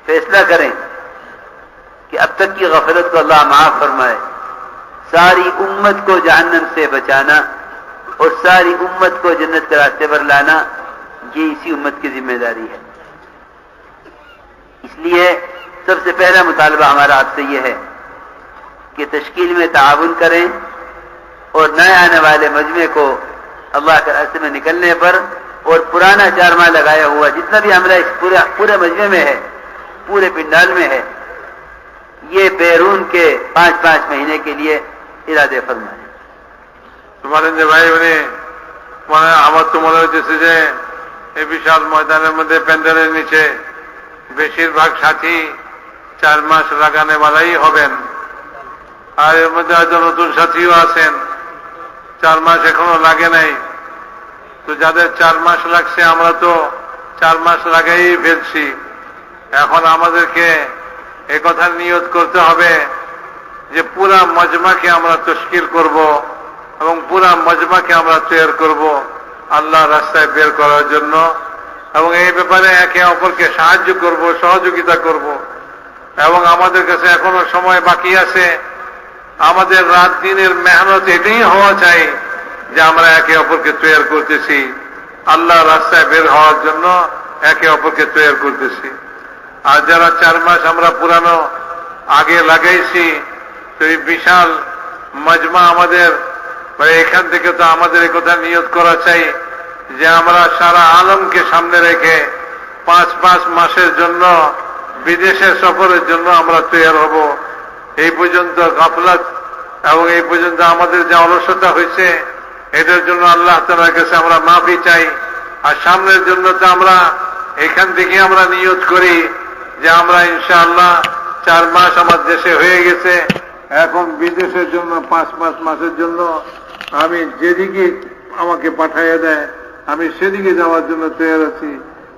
[SPEAKER 1] फैसला करें कि अब तक की गफलत को अल्लाह माफ फरमाए, सारी उम्मत को जहन्नम से बचाना और सारी उम्मत को जन्नत के रास्ते पर लाना, ये इसी उम्मत की जिम्मेदारी है। इसलिए सबसे पहला मुतालबा हमारा आपसे ये है कि तश्कील में ताउन करें और नए आने वाले मजमे को अल्लाह के रास्ते में निकलने पर और पुराना 4 माह लगाया हुआ जितना भी अमला इस पूरे मजमे में है, पूरे पिंडाल में है, ये बैरून के 5-5 महीने के लिए इरादे फरमाए।
[SPEAKER 2] তোমাদের যে ভাই মানে আমার তো মনে হচ্ছে যে এই বিশাল ময়দানের মধ্যে প্যান্ডেলের নিচে বেশিরভাগ সাথী 4 মাস লাগানে বালাই হবেন, আর এর মধ্যে হয়তো নতুন সাথীও আছেন 4 মাস এখনো লাগে নাই। তো যাদের 4 মাস লাগছে আমরা তো 4 মাস লাগাই ফেলছি। এখন আমাদেরকে একথা নিয়ত করতে হবে যে পুরা মজমাকে আমরা তশকিল করব এবং পুরা মজমাকে আমরা তৈরি করব আল্লাহ রাস্তায় বের করার জন্য। এবং এই ব্যাপারে একে অপরকে সাহায্য করব, সহযোগিতা করব। এবং আমাদের কাছে এখনো সময় বাকি আছে। আমাদের রাত দিনের মেহনত এটাই হওয়া চাই যে আমরা একে অপরকে তৈরি করতেছি, আল্লাহ রাস্তায় বের হওয়ার জন্য একে অপরকে তৈরি করতেছি। আর যারা 4 মাস আমরা পুরানো আগে লাগাইছি, তো এই বিশাল মজমা আমাদের এখান থেকে তো আমাদের একথা নিয়ত করা চাই যে আমরা সারা আলমকে সামনে রেখে 5 মাসের জন্য বিদেশে সফরের জন্য আমরা তৈরি হব। এই পর্যন্ত গাফলাত এবং এই পর্যন্ত আমাদের যে অলসতা হয়েছে, এটার জন্য আল্লাহ তাআলার কাছে আমরা মাফি চাই। আর সামনের জন্য তো আমরা এখান থেকে আমরা নিয়ত করি যে আমরা ইনশাআল্লাহ 4 মাস আমার দেশে হয়ে গেছে, এখন বিদেশের জন্য 5 মাসের জন্য আমি যেদিকে আমাকে পাঠাইয়া দেয় আমি সেদিকে যাওয়ার জন্য তৈরি আছি।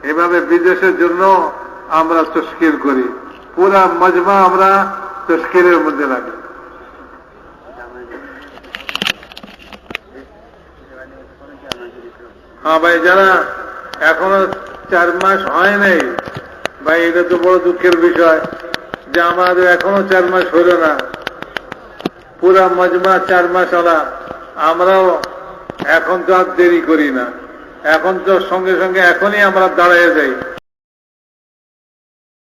[SPEAKER 2] এভাবে বিদেশের জন্য আমরা তশকিল করি, পুরা মজমা আমরা তশকিলের মধ্যে রাখি। হ্যাঁ ভাই, যারা এখনো 4 মাস হয় নাই ভাই, এটা তো বড় দুঃখের বিষয় যে আমাদের এখনো 4 মাস হইল না। পুরা মজমা 4 মাস হলা, আমরাও এখন তো আর দেরি করি না, এখন তো সঙ্গে সঙ্গে এখনই আমরা দাঁড়াইয়া যাই।